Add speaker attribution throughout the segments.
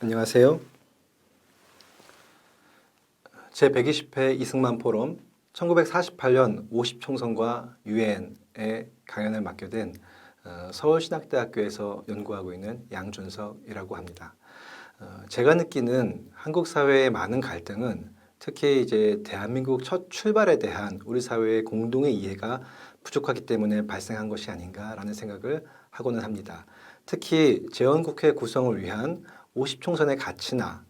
Speaker 1: 안녕하세요. 제120회 이승만 포럼 1948년 50총선과 유엔의 강연을 맡게 된 서울신학대학교에서 연구하고 있는 양준석이라고 합니다. 제가 느끼는 한국 사회의 많은 갈등은 특히 이제 대한민국 첫 출발에 대한 우리 사회의 공동의 이해가 부족하기 때문에 발생한 것이 아닌가라는 생각을 하고는 합니다. 특히 재헌국회 구성을 위한 50총선의 가치나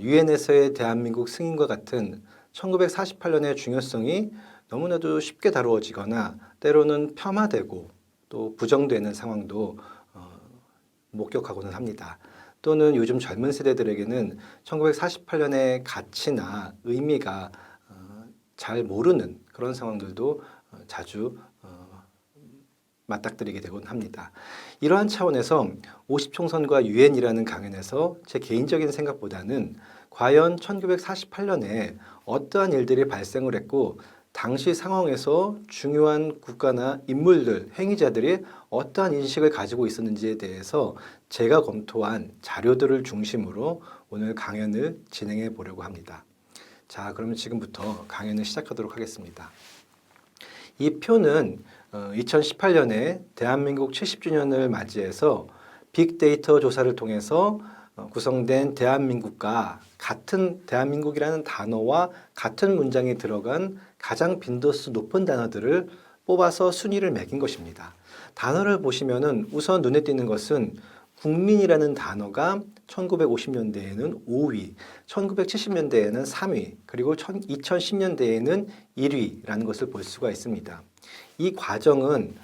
Speaker 1: 유엔에서의 대한민국 승인과 같은 1948년의 중요성이 너무나도 쉽게 다루어지거나 때로는 폄하되고 또 부정되는 상황도 목격하고는 합니다. 또는 요즘 젊은 세대들에게는 1948년의 가치나 의미가 잘 모르는 그런 상황들도 자주 맞닥뜨리게 되곤 합니다. 이러한 차원에서 50총선과 유엔이라는 강연에서 제 개인적인 생각보다는 과연 1948년에 어떠한 일들이 발생을 했고 당시 상황에서 중요한 국가나 인물들, 행위자들이 어떠한 인식을 가지고 있었는지에 대해서 제가 검토한 자료들을 중심으로 오늘 강연을 진행해 보려고 합니다. 자, 그러면 지금부터 강연을 시작하도록 하겠습니다. 이 표는 2018년에 대한민국 70주년을 맞이해서 빅데이터 조사를 통해서 구성된 대한민국과 같은 대한민국이라는 단어와 같은 문장에 들어간 가장 빈도수 높은 단어들을 뽑아서 순위를 매긴 것입니다. 단어를 보시면은 우선 눈에 띄는 것은 국민이라는 단어가 1950년대에는 5위, 1970년대에는 3위, 그리고 2010년대에는 1위라는 것을 볼 수가 있습니다. 이 과정은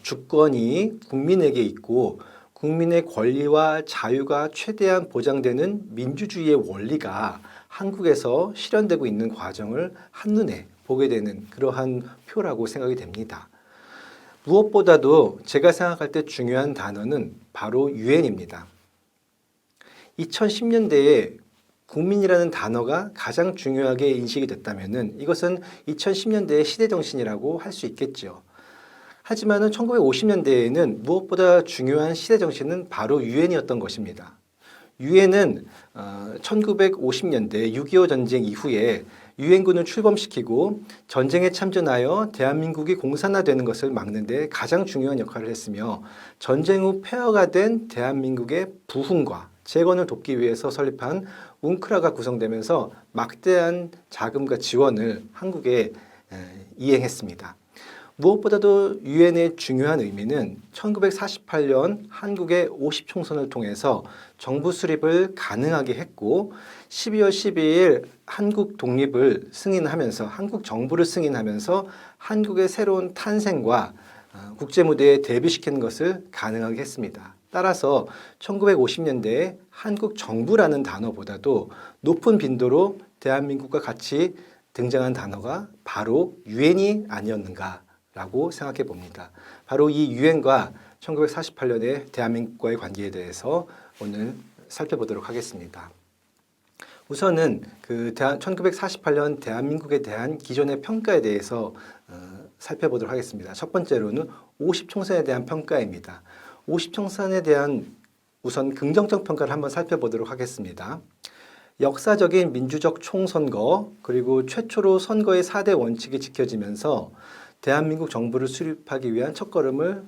Speaker 1: 주권이 국민에게 있고 국민의 권리와 자유가 최대한 보장되는 민주주의의 원리가 한국에서 실현되고 있는 과정을 한눈에 보게 되는 그러한 표라고 생각이 됩니다. 무엇보다도 제가 생각할 때 중요한 단어는 바로 유엔입니다. 2010년대에 국민이라는 단어가 가장 중요하게 인식이 됐다면 이것은 2010년대의 시대정신이라고 할 수 있겠죠. 하지만 1950년대에는 무엇보다 중요한 시대정신은 바로 유엔이었던 것입니다. 유엔은 1950년대 6.25 전쟁 이후에 유엔군을 출범시키고 전쟁에 참전하여 대한민국이 공산화되는 것을 막는 데 가장 중요한 역할을 했으며 전쟁 후 폐허가 된 대한민국의 부흥과 재건을 돕기 위해서 설립한 웅크라가 구성되면서 막대한 자금과 지원을 한국에 이행했습니다. 무엇보다도 유엔의 중요한 의미는 1948년 한국의 50총선을 통해서 정부 수립을 가능하게 했고 12월 12일 한국 독립을 승인하면서 한국 정부를 승인하면서 한국의 새로운 탄생과 국제무대에 데뷔시키는 것을 가능하게 했습니다. 따라서 1950년대에 한국 정부라는 단어보다도 높은 빈도로 대한민국과 같이 등장한 단어가 바로 유엔이 아니었는가라고 생각해 봅니다. 바로 이 유엔과 1948년의 대한민국과의 관계에 대해서 오늘 살펴보도록 하겠습니다. 우선은 1948년 대한민국에 대한 기존의 평가에 대해서 살펴보도록 하겠습니다. 첫 번째로는 50총선에 대한 평가입니다. 50총선에 대한 우선 긍정적 평가를 한번 살펴보도록 하겠습니다. 역사적인 민주적 총선거 그리고 최초로 선거의 4대 원칙이 지켜지면서 대한민국 정부를 수립하기 위한 첫걸음을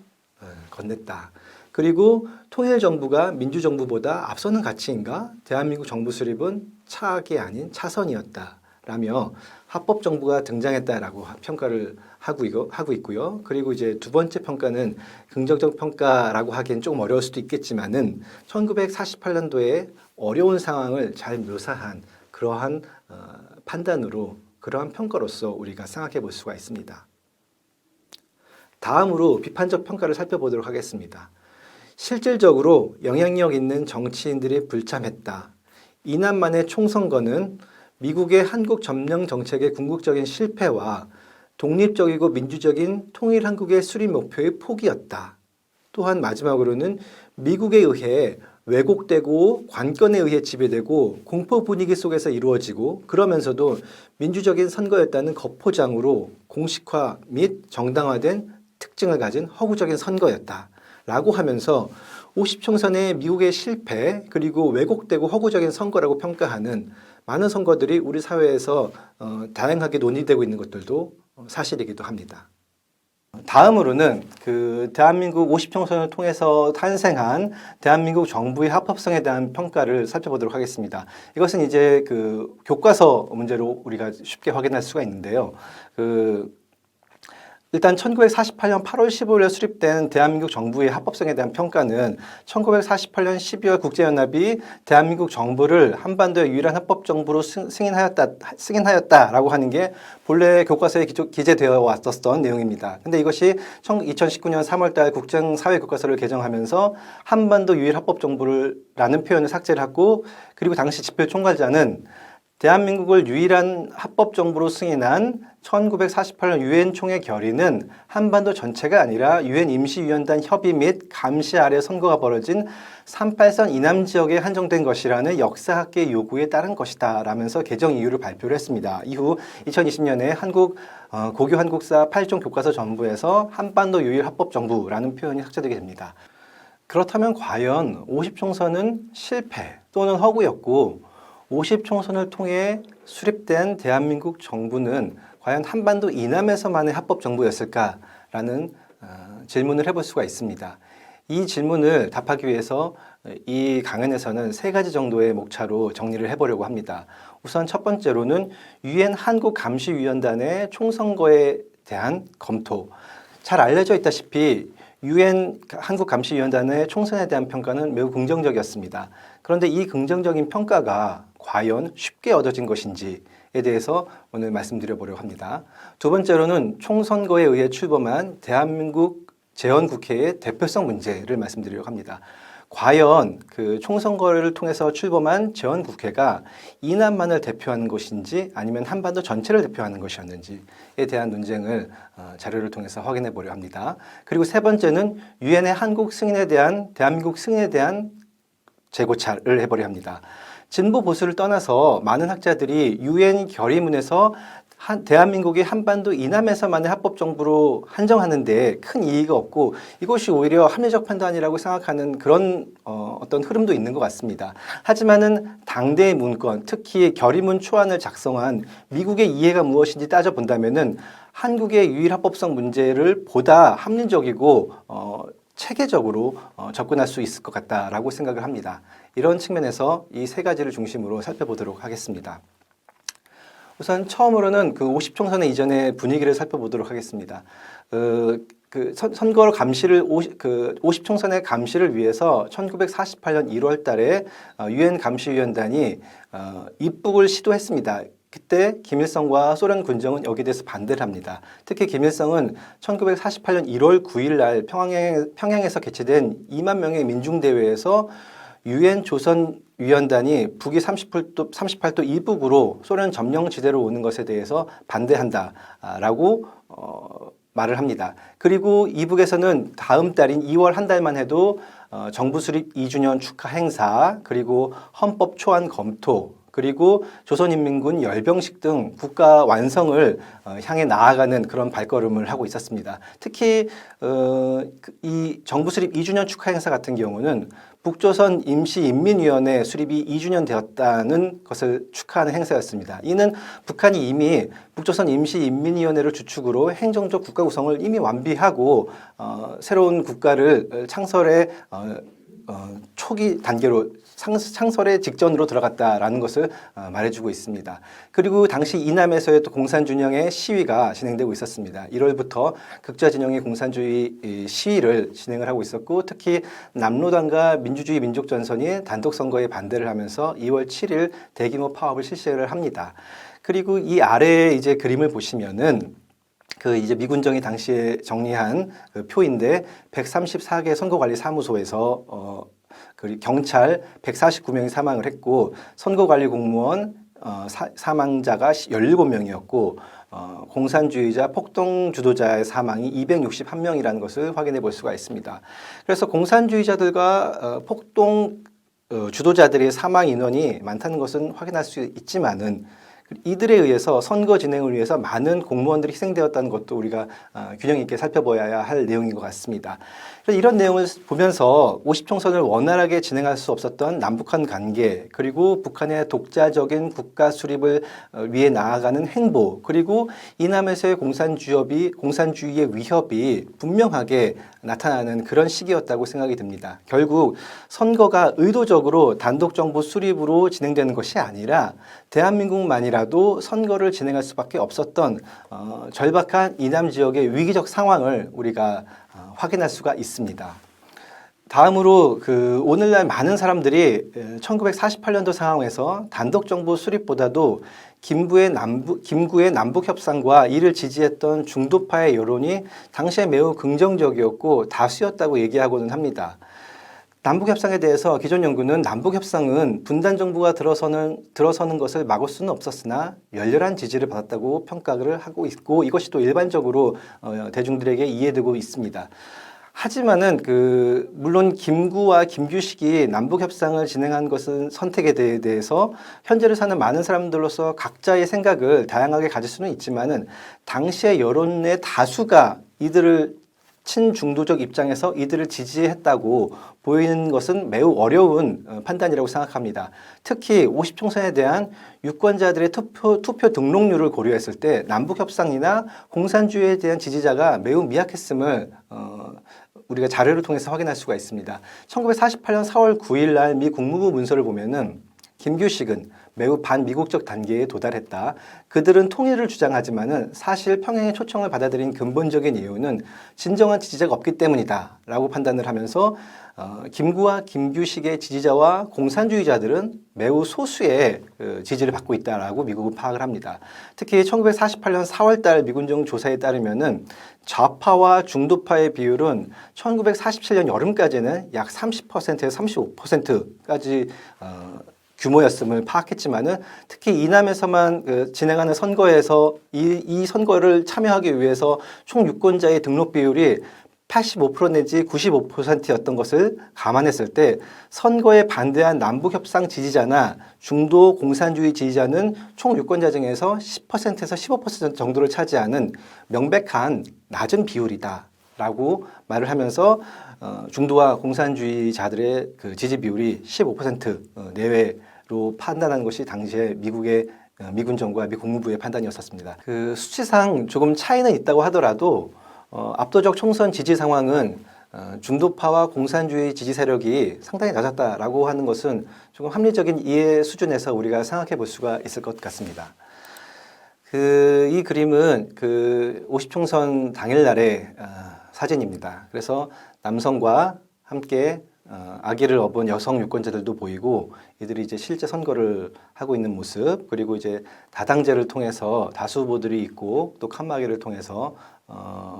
Speaker 1: 건넸다. 그리고 통일정부가 민주정부보다 앞서는 가치인가? 대한민국 정부 수립은 차악이 아닌 차선이었다. 라며 합법정부가 등장했다라고 평가를 하고 있고요. 그리고 이제 두 번째 평가는 긍정적 평가라고 하기엔 조금 어려울 수도 있겠지만은 1948년도에 어려운 상황을 잘 묘사한 그러한 판단으로 그러한 평가로서 우리가 생각해 볼 수가 있습니다. 다음으로 비판적 평가를 살펴보도록 하겠습니다. 실질적으로 영향력 있는 정치인들이 불참했다. 이날만의 총선거는 미국의 한국 점령 정책의 궁극적인 실패와 독립적이고 민주적인 통일 한국의 수립 목표의 포기였다. 또한 마지막으로는 미국에 의해 왜곡되고 관건에 의해 지배되고 공포 분위기 속에서 이루어지고 그러면서도 민주적인 선거였다는 겉포장으로 공식화 및 정당화된 특징을 가진 허구적인 선거였다. 라고 하면서 50총선의 미국의 실패 그리고 왜곡되고 허구적인 선거라고 평가하는 많은 선거들이 우리 사회에서 다양하게 논의되고 있는 것들도 사실이기도 합니다. 다음으로는 그 대한민국 50총선을 통해서 탄생한 대한민국 정부의 합법성에 대한 평가를 살펴보도록 하겠습니다. 이것은 이제 그 교과서 문제로 우리가 쉽게 확인할 수가 있는데요. 일단 1948년 8월 15일에 수립된 대한민국 정부의 합법성에 대한 평가는 1948년 12월 국제연합이 대한민국 정부를 한반도의 유일한 합법정부로 승인하였다라고 하는 게 본래 교과서에 기재되어 왔었던 내용입니다. 근데 이것이 2019년 3월달 국정사회교과서를 개정하면서 한반도 유일 합법정부라는 표현을 삭제를 하고, 그리고 당시 집필총괄자는 대한민국을 유일한 합법정부로 승인한 1948년 유엔 총회 결의는 한반도 전체가 아니라 유엔 임시위원단 협의 및 감시 아래 선거가 벌어진 38선 이남 지역에 한정된 것이라는 역사학계 요구에 따른 것이다 라면서 개정 이유를 발표를 했습니다. 이후 2020년에 고교 한국사 8종 교과서 전부에서 한반도 유일 합법정부라는 표현이 삭제되게 됩니다. 그렇다면 과연 50총선은 실패 또는 허구였고 50총선을 통해 수립된 대한민국 정부는 과연 한반도 이남에서만의 합법정부였을까라는 질문을 해볼 수가 있습니다. 이 질문을 답하기 위해서 이 강연에서는 3가지 정도의 목차로 정리를 해보려고 합니다. 우선 첫 번째로는 유엔 한국감시위원단의 총선거에 대한 검토. 잘 알려져 있다시피 유엔 한국감시위원단의 총선에 대한 평가는 매우 긍정적이었습니다. 그런데 이 긍정적인 평가가 과연 쉽게 얻어진 것인지에 대해서 오늘 말씀드려 보려고 합니다. 두 번째로는 총선거에 의해 출범한 대한민국 재헌국회의 대표성 문제를 말씀드리려고 합니다. 과연 그 총선거를 통해서 출범한 재헌국회가 이남만을 대표하는 것인지 아니면 한반도 전체를 대표하는 것이었는지에 대한 논쟁을 자료를 통해서 확인해 보려 합니다. 그리고 세 번째는 유엔의 대한민국 승인에 대한 재고찰을 해보려 합니다. 진보 보수를 떠나서 많은 학자들이 유엔 결의문에서 대한민국이 한반도 이남에서만의 합법정부로 한정하는데 큰 이의가 없고 이것이 오히려 합리적 판단이라고 생각하는 그런 어떤 흐름도 있는 것 같습니다. 하지만은 당대의 문건, 특히 결의문 초안을 작성한 미국의 이해가 무엇인지 따져본다면은 한국의 유일 합법성 문제를 보다 합리적이고 체계적으로 접근할 수 있을 것 같다라고 생각을 합니다. 이런 측면에서 이 3가지를 중심으로 살펴보도록 하겠습니다. 우선 처음으로는 그 50총선의 이전의 분위기를 살펴보도록 하겠습니다. 선거 감시를 50총선의 감시를 위해서 1948년 1월 달에 유엔 감시위원단이 입국을 시도했습니다. 그때 김일성과 소련 군정은 여기에 대해서 반대를 합니다. 특히 김일성은 1948년 1월 9일 날 평양에서 개최된 2만 명의 민중대회에서 유엔 조선위원단이 북위 38도 이북으로 소련 점령지대로 오는 것에 대해서 반대한다라고 말을 합니다. 그리고 이북에서는 다음 달인 2월 한 달만 해도 정부 수립 2주년 축하 행사, 그리고 헌법 초안 검토, 그리고 조선인민군 열병식 등 국가 완성을 향해 나아가는 그런 발걸음을 하고 있었습니다. 특히 이 정부 수립 2주년 축하 행사 같은 경우는 북조선 임시인민위원회 수립이 2주년 되었다는 것을 축하하는 행사였습니다. 이는 북한이 이미 북조선 임시인민위원회를 주축으로 행정적 국가 구성을 이미 완비하고 새로운 국가를 창설의 초기 단계로 창설의 직전으로 들어갔다라는 것을 말해주고 있습니다. 그리고 당시 이남에서의 또 공산준영의 시위가 진행되고 있었습니다. 1월부터 극좌진영의 공산주의 시위를 진행을 하고 있었고, 특히 남로당과 민주주의 민족전선이 단독선거에 반대를 하면서 2월 7일 대규모 파업을 실시를 합니다. 그리고 이 아래에 이제 그림을 보시면은 이제 미군정이 당시에 정리한 표인데 134개 선거관리사무소에서 경찰 149명이 사망을 했고 선거관리 공무원 사망자가 17명이었고 공산주의자 폭동 주도자의 사망이 261명이라는 것을 확인해 볼 수가 있습니다. 그래서 공산주의자들과 폭동 주도자들의 사망 인원이 많다는 것은 확인할 수 있지만은 이들에 의해서 선거 진행을 위해서 많은 공무원들이 희생되었다는 것도 우리가 균형 있게 살펴봐야 할 내용인 것 같습니다. 그래서 이런 내용을 보면서 50총선을 원활하게 진행할 수 없었던 남북한 관계, 그리고 북한의 독자적인 국가 수립을 위해 나아가는 행보, 그리고 이남에서의 공산주의의 위협이 분명하게 나타나는 그런 시기였다고 생각이 듭니다. 결국 선거가 의도적으로 단독정부 수립으로 진행되는 것이 아니라 대한민국만이라도 선거를 진행할 수밖에 없었던 절박한 이남 지역의 위기적 상황을 우리가 확인할 수가 있습니다. 다음으로 오늘날 많은 사람들이 1948년도 상황에서 단독정부 수립보다도 김구의 남북 협상과 이를 지지했던 중도파의 여론이 당시에 매우 긍정적이었고 다수였다고 얘기하고는 합니다. 남북협상에 대해서 기존 연구는 남북협상은 분단정부가 들어서는 것을 막을 수는 없었으나 열렬한 지지를 받았다고 평가를 하고 있고, 이것이 또 일반적으로 대중들에게 이해되고 있습니다. 하지만은 물론 김구와 김규식이 남북협상을 진행한 것은 선택에 대해서 현재를 사는 많은 사람들로서 각자의 생각을 다양하게 가질 수는 있지만은 당시의 여론의 다수가 이들을 친중도적 입장에서 이들을 지지했다고 보이는 것은 매우 어려운 판단이라고 생각합니다. 특히 50총선에 대한 유권자들의 투표 등록률을 고려했을 때 남북협상이나 공산주의에 대한 지지자가 매우 미약했음을 우리가 자료를 통해서 확인할 수가 있습니다. 1948년 4월 9일 날 미 국무부 문서를 보면은 김규식은 매우 반미국적 단계에 도달했다. 그들은 통일을 주장하지만은 사실 평양의 초청을 받아들인 근본적인 이유는 진정한 지지자가 없기 때문이다 라고 판단을 하면서 김구와 김규식의 지지자와 공산주의자들은 매우 소수의 지지를 받고 있다라고 미국은 파악을 합니다. 특히 1948년 4월 달 미군정 조사에 따르면은 좌파와 중도파의 비율은 1947년 여름까지는 약 30%에서 35%까지 규모였음을 파악했지만은 특히 이남에서만 진행하는 선거에서 이 선거를 참여하기 위해서 총 유권자의 등록 비율이 85% 내지 95%였던 것을 감안했을 때 선거에 반대한 남북협상 지지자나 중도 공산주의 지지자는 총 유권자 중에서 10%에서 15% 정도를 차지하는 명백한 낮은 비율이다라고 말을 하면서 중도와 공산주의자들의 지지 비율이 15% 내외로 판단하는 것이 당시에 미국의 미군정부와 미 국무부의 판단이었었습니다. 수치상 조금 차이는 있다고 하더라도 압도적 총선 지지 상황은 중도파와 공산주의 지지 세력이 상당히 낮았다라고 하는 것은 조금 합리적인 이해 수준에서 우리가 생각해 볼 수가 있을 것 같습니다. 이 그림은 50총선 당일날의 사진입니다. 그래서 남성과 함께 아기를 업은 여성 유권자들도 보이고 이들이 이제 실제 선거를 하고 있는 모습, 그리고 이제 다당제를 통해서 다수 후보들이 있고 또 칸막이를 통해서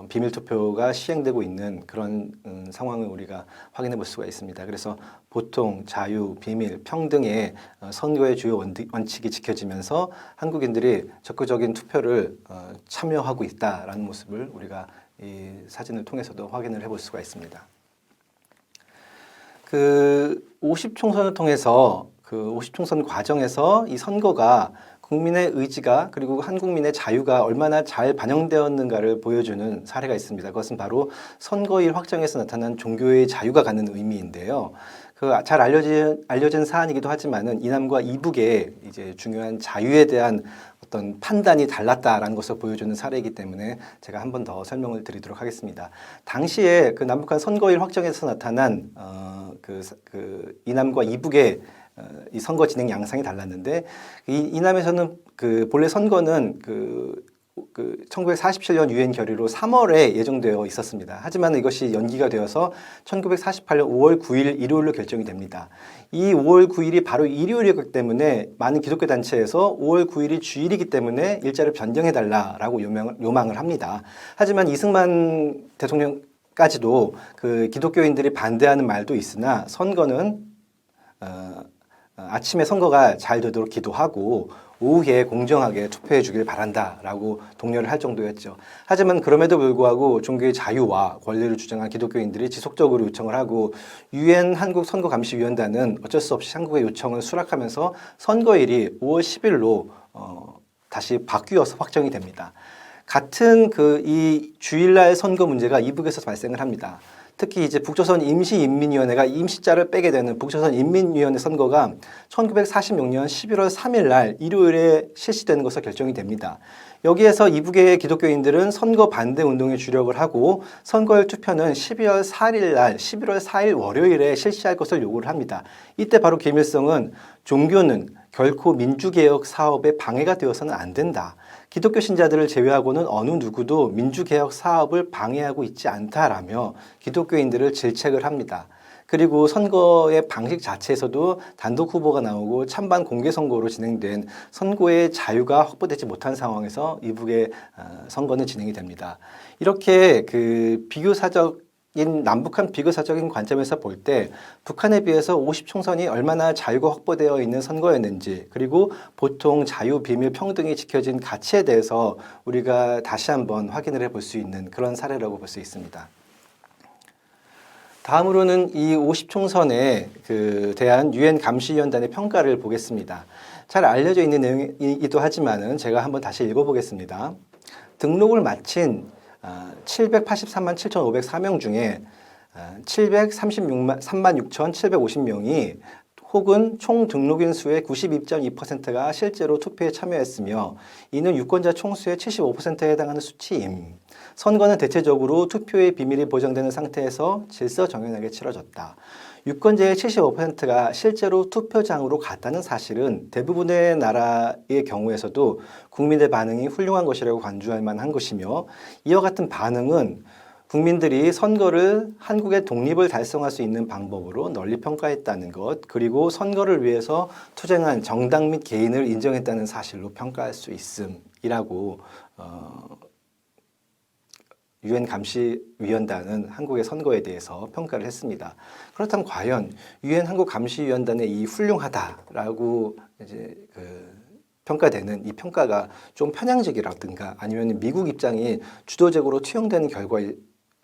Speaker 1: 비밀 투표가 시행되고 있는 그런 상황을 우리가 확인해 볼 수가 있습니다. 그래서 보통, 자유, 비밀, 평등의 선거의 주요 원칙이 지켜지면서 한국인들이 적극적인 투표를 참여하고 있다라는 모습을 우리가 이 사진을 통해서도 확인을 해볼 수가 있습니다. 50총선을 통해서 50총선 과정에서 이 선거가 국민의 의지가 그리고 한국민의 자유가 얼마나 잘 반영되었는가를 보여주는 사례가 있습니다. 그것은 바로 선거일 확정에서 나타난 종교의 자유가 갖는 의미인데요. 잘 알려진 사안이기도 하지만은 이남과 이북의 이제 중요한 자유에 대한 어떤 판단이 달랐다라는 것을 보여주는 사례이기 때문에 제가 한 번 더 설명을 드리도록 하겠습니다. 당시에 남북한 선거일 확정에서 나타난 이남과 이북의 이 선거 진행 양상이 달랐는데 이남에서는 본래 선거는 1947년 유엔 결의로 3월에 예정되어 있었습니다. 하지만 이것이 연기가 되어서 1948년 5월 9일 일요일로 결정이 됩니다. 이 5월 9일이 바로 일요일이기 때문에 많은 기독교 단체에서 5월 9일이 주일이기 때문에 일자를 변경해달라라고 요망을 합니다. 하지만 이승만 대통령까지도 기독교인들이 반대하는 말도 있으나 선거는 아침에 선거가 잘 되도록 기도하고 오후에 공정하게 투표해 주길 바란다라고 독려를 할 정도였죠. 하지만 그럼에도 불구하고 종교의 자유와 권리를 주장한 기독교인들이 지속적으로 요청을 하고 유엔 한국선거감시위원단은 어쩔 수 없이 한국의 요청을 수락하면서 선거일이 5월 10일로 다시 바뀌어서 확정이 됩니다. 같은 이 주일날 선거 문제가 이북에서 발생을 합니다. 특히 이제 북조선 임시인민위원회가 임시자를 빼게 되는 북조선 인민위원회 선거가 1946년 11월 3일 날 일요일에 실시되는 것으로 결정이 됩니다. 여기에서 이북의 기독교인들은 선거 반대 운동에 주력을 하고 선거일 투표는 12월 4일 날 11월 4일 월요일에 실시할 것을 요구를 합니다. 이때 바로 김일성은 종교는 결코 민주개혁 사업에 방해가 되어서는 안 된다. 기독교 신자들을 제외하고는 어느 누구도 민주개혁 사업을 방해하고 있지 않다라며 기독교인들을 질책을 합니다. 그리고 선거의 방식 자체에서도 단독 후보가 나오고 찬반 공개 선거로 진행된 선거의 자유가 확보되지 못한 상황에서 이북의 선거는 진행이 됩니다. 이렇게 남북한 비교사적인 관점에서 볼 때 북한에 비해서 50총선이 얼마나 자유가 확보되어 있는 선거였는지, 그리고 보통 자유, 비밀, 평등이 지켜진 가치에 대해서 우리가 다시 한번 확인을 해볼 수 있는 그런 사례라고 볼 수 있습니다. 다음으로는 이 50총선에 대한 유엔 감시위원단의 평가를 보겠습니다. 잘 알려져 있는 내용이기도 하지만은 제가 한번 다시 읽어보겠습니다. 등록을 마친 783만 7,504명 중에 736만 36,750명이 혹은 총 등록인 수의 92.2%가 실제로 투표에 참여했으며 이는 유권자 총수의 75%에 해당하는 수치임. 선거는 대체적으로 투표의 비밀이 보장되는 상태에서 질서정연하게 치러졌다. 유권자의 75%가 실제로 투표장으로 갔다는 사실은 대부분의 나라의 경우에서도 국민의 반응이 훌륭한 것이라고 간주할 만한 것이며, 이와 같은 반응은 국민들이 선거를 한국의 독립을 달성할 수 있는 방법으로 널리 평가했다는 것, 그리고 선거를 위해서 투쟁한 정당 및 개인을 인정했다는 사실로 평가할 수 있음이라고 유엔 감시위원단은 한국의 선거에 대해서 평가를 했습니다. 그렇다면 과연 유엔 한국 감시위원단의 이 훌륭하다라고 이제 평가되는 이 평가가 좀 편향적이라든가 아니면 미국 입장이 주도적으로 투영되는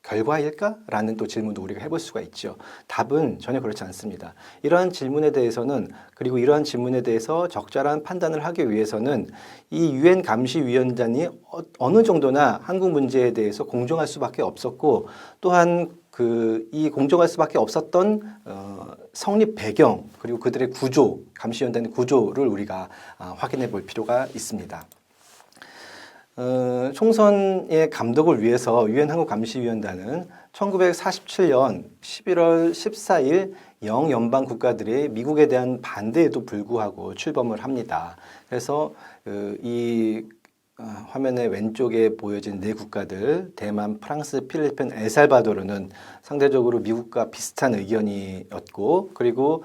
Speaker 1: 결과일까라는 또 질문도 우리가 해볼 수가 있죠. 답은 전혀 그렇지 않습니다. 이러한 질문에 대해서는, 그리고 이러한 질문에 대해서 적절한 판단을 하기 위해서는 이 유엔 감시위원단이 어느 정도나 한국 문제에 대해서 공정할 수밖에 없었고, 또한 이 공정할 수밖에 없었던 성립 배경, 그리고 그들의 구조, 감시위원단의 구조를 우리가 확인해 볼 필요가 있습니다. 총선의 감독을 위해서 유엔 한국감시위원단은 1947년 11월 14일 영연방 국가들의 미국에 대한 반대에도 불구하고 출범을 합니다. 그래서 이 화면의 왼쪽에 보여진 네 국가들, 대만, 프랑스, 필리핀, 엘살바도르는 상대적으로 미국과 비슷한 의견이었고, 그리고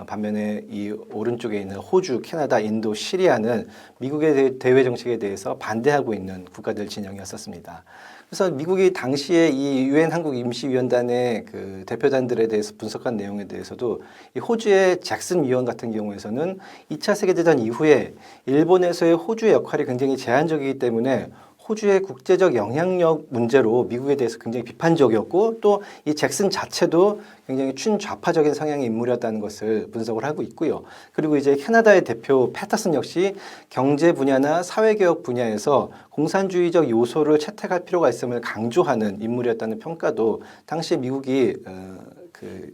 Speaker 1: 반면에 이 오른쪽에 있는 호주, 캐나다, 인도, 시리아는 미국의 대외 정책에 대해서 반대하고 있는 국가들 진영이었습니다. 그래서 미국이 당시에 이 유엔 한국 임시위원단의 대표단들에 대해서 분석한 내용에 대해서도 이 호주의 잭슨 위원 같은 경우에서는 2차 세계대전 이후에 일본에서의 호주의 역할이 굉장히 제한적이기 때문에 호주의 국제적 영향력 문제로 미국에 대해서 굉장히 비판적이었고, 또 이 잭슨 자체도 굉장히 친좌파적인 성향의 인물이었다는 것을 분석을 하고 있고요. 그리고 이제 캐나다의 대표 패터슨 역시 경제 분야나 사회개혁 분야에서 공산주의적 요소를 채택할 필요가 있음을 강조하는 인물이었다는 평가도 당시 미국이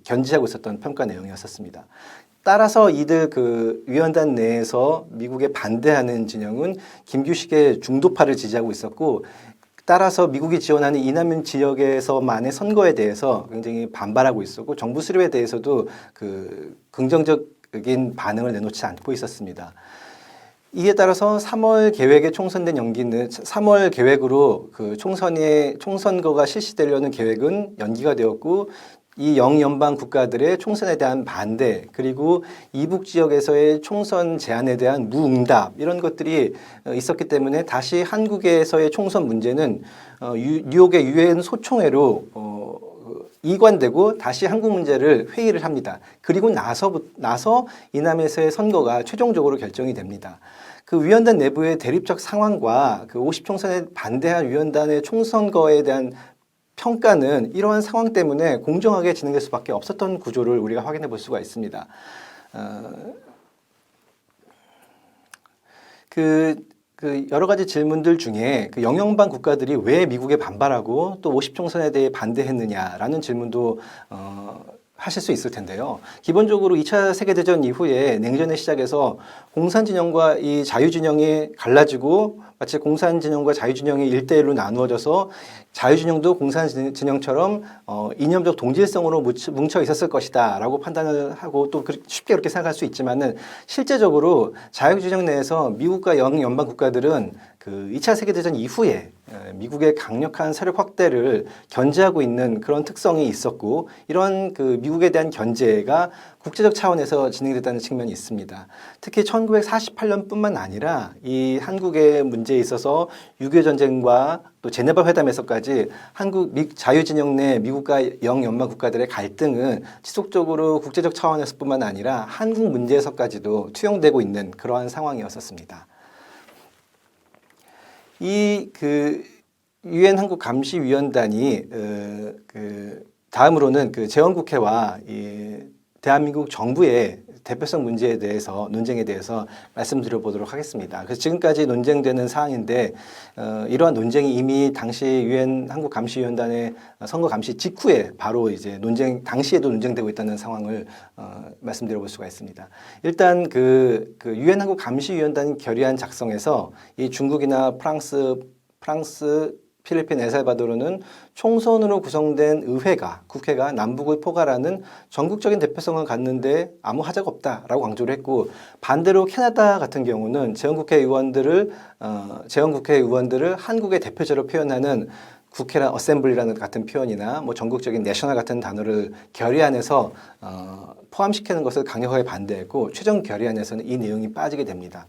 Speaker 1: 견지하고 있었던 평가 내용이었습니다. 따라서 이들 위원단 내에서 미국에 반대하는 진영은 김규식의 중도파를 지지하고 있었고, 따라서 미국이 지원하는 이남민 지역에서만의 선거에 대해서 굉장히 반발하고 있었고, 정부 수립에 대해서도 긍정적인 반응을 내놓지 않고 있었습니다. 이에 따라서 3월 계획에 총선된 연기는 3월 계획으로 총선거가 실시되려는 계획은 연기가 되었고, 이 영연방 국가들의 총선에 대한 반대, 그리고 이북 지역에서의 총선 제안에 대한 무응답, 이런 것들이 있었기 때문에 다시 한국에서의 총선 문제는 뉴욕의 유엔 소총회로 이관되고 다시 한국 문제를 회의를 합니다. 그리고 나서 이남에서의 선거가 최종적으로 결정이 됩니다. 그 위원단 내부의 대립적 상황과 50총선에 반대한 위원단의 총선거에 대한 평가는 이러한 상황 때문에 공정하게 진행될 수밖에 없었던 구조를 우리가 확인해 볼 수가 있습니다. 그 여러 가지 질문들 중에 그 영연방 국가들이 왜 미국에 반발하고 또 50총선에 대해 반대했느냐라는 질문도 하실 수 있을 텐데요. 기본적으로 2차 세계대전 이후에 냉전의 시작에서 공산진영과 이 자유진영이 갈라지고 마치 공산진영과 자유진영이 1대1로 나누어져서 자유진영도 공산진영처럼 이념적 동질성으로 뭉쳐 있었을 것이다 라고 판단을 하고 또 쉽게 그렇게 생각할 수 있지만은 실제적으로 자유진영 내에서 미국과 영연방 국가들은 그 2차 세계대전 이후에 미국의 강력한 세력 확대를 견제하고 있는 그런 특성이 있었고 이런 그 미국에 대한 견제가 국제적 차원에서 진행됐다는 측면이 있습니다. 특히 1948년뿐만 아니라 이 한국의 문제에 있어서 6.25 전쟁과 또 제네바 회담에서까지 자유진영 내 미국과 영연방 국가들의 갈등은 지속적으로 국제적 차원에서뿐만 아니라 한국 문제에서까지도 투영되고 있는 그러한 상황이었었습니다. 이 유엔 한국 감시위원단이 다음으로는 그 재헌국회와 이 대한민국 정부의 대표성 문제에 대해서 논쟁에 대해서 말씀드려 보도록 하겠습니다. 그래서 지금까지 논쟁되는 사항인데 이러한 논쟁이 이미 당시 유엔 한국 감시위원단의 선거 감시 직후에 바로 이제 당시에도 논쟁되고 있다는 상황을 말씀드려 볼 수가 있습니다. 일단 그 유엔 한국 감시위원단 결의안 작성에서 이 중국이나 프랑스, 필리핀, 엘살바도르는 총선으로 구성된 국회가 남북을 포괄하는 전국적인 대표성을 갖는데 아무 하자가 없다라고 강조를 했고 반대로 캐나다 같은 경우는 재헌국회 의원들을 한국의 대표자로 표현하는 국회란 어셈블리라는 같은 표현이나 뭐 전국적인 내셔널 같은 단어를 결의안에서 포함시키는 것을 강력하게 반대했고 최종 결의안에서는 이 내용이 빠지게 됩니다.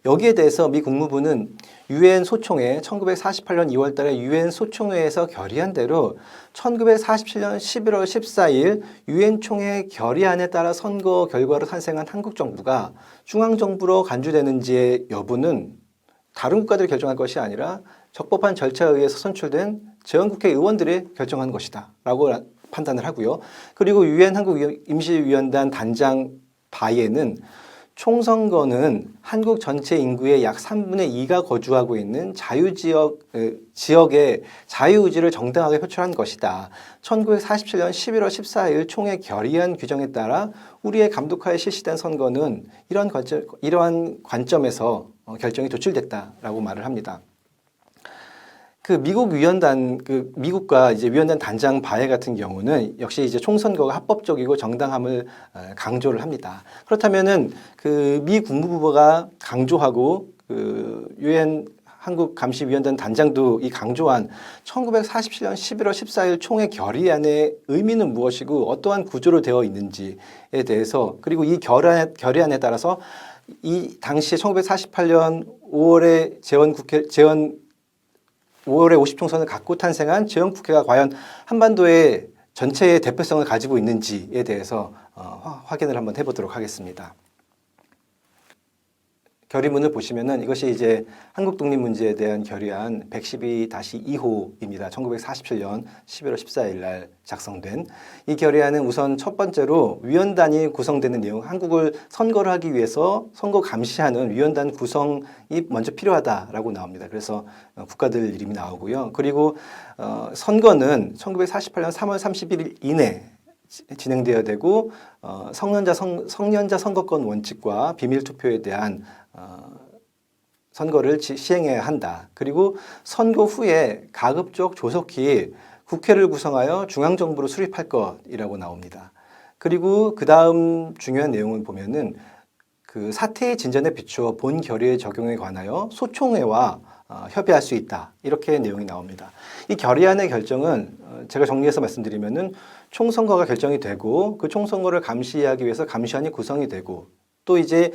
Speaker 1: 여기에 대해서 미 국무부는 유엔 소총회 1948년 2월 달에 유엔 소총회에서 결의한 대로 1947년 11월 14일 유엔 총회 결의안에 따라 선거 결과로 탄생한 한국 정부가 중앙 정부로 간주되는지의 여부는 다른 국가들이 결정할 것이 아니라 적법한 절차에 의해서 선출된 재헌국회 의원들이 결정한 것이다 라고 판단을 하고요. 그리고 유엔 한국 임시위원단 단장 바이에는 총선거는 한국 전체 인구의 약 3분의 2가 거주하고 있는 지역의 자유의지를 정당하게 표출한 것이다. 1947년 11월 14일 총회 결의안 규정에 따라 우리의 감독하에 실시된 선거는 이러한 관점에서 결정이 도출됐다라고 말을 합니다. 미국과 이제 위원단 단장 바에 같은 경우는 역시 이제 총선거가 합법적이고 정당함을 강조를 합니다. 그렇다면은 미 국무부가 강조하고 유엔 한국 감시위원단 단장도 이 강조한 1947년 11월 14일 총회 결의안의 의미는 무엇이고 어떠한 구조로 되어 있는지에 대해서 그리고 이 결의안에 따라서 이 당시에 1948년 5월에 50총선을 갖고 탄생한 재헌국회가 과연 한반도의 전체의 대표성을 가지고 있는지에 대해서 확인을 한번 해보도록 하겠습니다. 결의문을 보시면은 이것이 이제 한국 독립 문제에 대한 결의안 112-2호입니다. 1947년 11월 14일 날 작성된 이 결의안은 우선 첫 번째로 위원단이 구성되는 내용, 한국을 선거를 하기 위해서 선거 감시하는 위원단 구성이 먼저 필요하다라고 나옵니다. 그래서 국가들 이름이 나오고요. 그리고 선거는 1948년 3월 31일 이내 진행되어야 되고 성년자 선거권 원칙과 비밀 투표에 대한 선거를 시행해야 한다. 그리고 선거 후에 가급적 조속히 국회를 구성하여 중앙정부로 수립할 것이라고 나옵니다. 그리고 그 다음 중요한 내용을 보면은 그 사태의 진전에 비추어 본 결의의 적용에 관하여 소총회와 협의할 수 있다. 이렇게 내용이 나옵니다. 이 결의안의 결정은 제가 정리해서 말씀드리면은 총선거가 결정이 되고 그 총선거를 감시하기 위해서 감시안이 구성이 되고 또 이제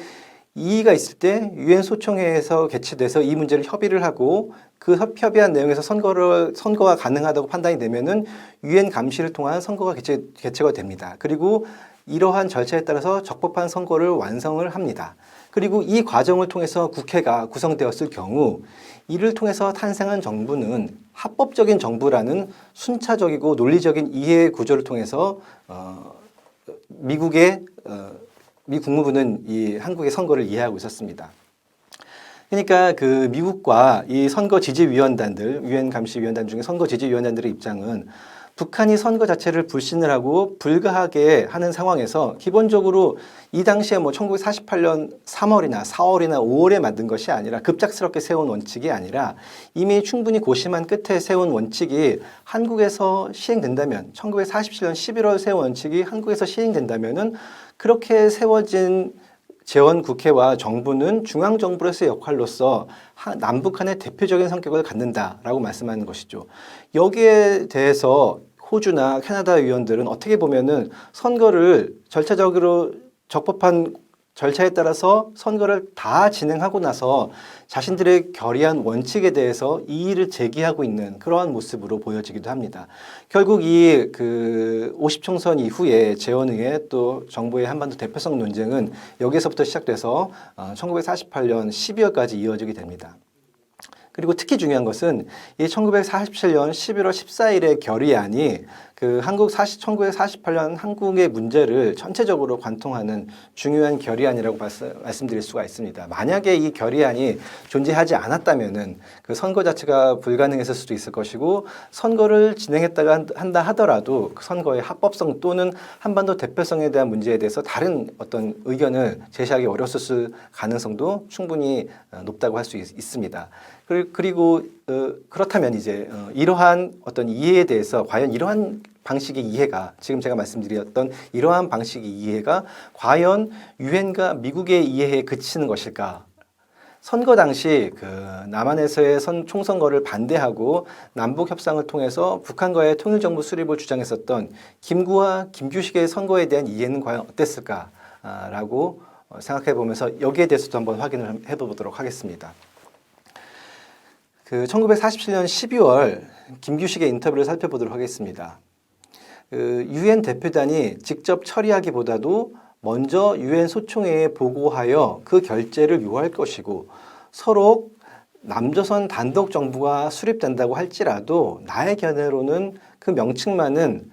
Speaker 1: 이의가 있을 때 유엔 소총회에서 개최돼서 이 문제를 협의를 하고 그 협의한 내용에서 선거가 가능하다고 판단이 되면은 유엔 감시를 통한 선거가 개최가 됩니다. 그리고 이러한 절차에 따라서 적법한 선거를 완성을 합니다. 그리고 이 과정을 통해서 국회가 구성되었을 경우 이를 통해서 탄생한 정부는 합법적인 정부라는 순차적이고 논리적인 이해 구조를 통해서 미 국무부는 이 한국의 선거를 이해하고 있었습니다. 그러니까 그 미국과 이 선거 지지위원단들, 유엔 감시위원단 중에 선거 지지위원단들의 입장은 북한이 선거 자체를 불신을 하고 불가하게 하는 상황에서 기본적으로 이 당시에 뭐 1948년 3월이나 4월이나 5월에 만든 것이 아니라 급작스럽게 세운 원칙이 아니라 이미 충분히 고심한 끝에 세운 원칙이 한국에서 시행된다면 1947년 11월 세운 원칙이 한국에서 시행된다면은 그렇게 세워진 재헌국회와 정부는 중앙정부로서의 역할로서 남북한의 대표적인 성격을 갖는다라고 말씀하는 것이죠. 여기에 대해서 호주나 캐나다 의원들은 어떻게 보면은 선거를 절차적으로 적법한 절차에 따라서 선거를 다 진행하고 나서 자신들의 결의한 원칙에 대해서 이의를 제기하고 있는 그러한 모습으로 보여지기도 합니다. 결국 이 그 50총선 이후에 재헌의회 또 정부의 한반도 대표성 논쟁은 여기서부터 시작돼서 1948년 12월까지 이어지게 됩니다. 그리고 특히 중요한 것은 이 1947년 11월 14일의 결의안이 그 1948년 한국의 문제를 전체적으로 관통하는 중요한 결의안이라고 말씀드릴 수가 있습니다. 만약에 이 결의안이 존재하지 않았다면은 그 선거 자체가 불가능했을 수도 있을 것이고 선거를 진행했다가 한다 하더라도 그 선거의 합법성 또는 한반도 대표성에 대한 문제에 대해서 다른 어떤 의견을 제시하기 어려웠을 가능성도 충분히 높다고 할 수 있습니다. 그리고 그렇다면 이제 이러한 어떤 이해에 대해서 과연 이러한 방식의 이해가 지금 제가 말씀드렸던 이러한 방식의 이해가 과연 유엔과 미국의 이해에 그치는 것일까? 선거 당시 그 남한에서의 총선거를 반대하고 남북 협상을 통해서 북한과의 통일정부 수립을 주장했었던 김구와 김규식의 선거에 대한 이해는 과연 어땠을까라고 생각해 보면서 여기에 대해서도 한번 확인을 해보도록 하겠습니다. 그 1947년 12월 김규식의 인터뷰를 살펴보도록 하겠습니다. 그 유엔 대표단이 직접 처리하기보다도 먼저 유엔 소총회에 보고하여 그 결재를 요할 것이고 서로 남조선 단독 정부가 수립된다고 할지라도 나의 견해로는 그 명칭만은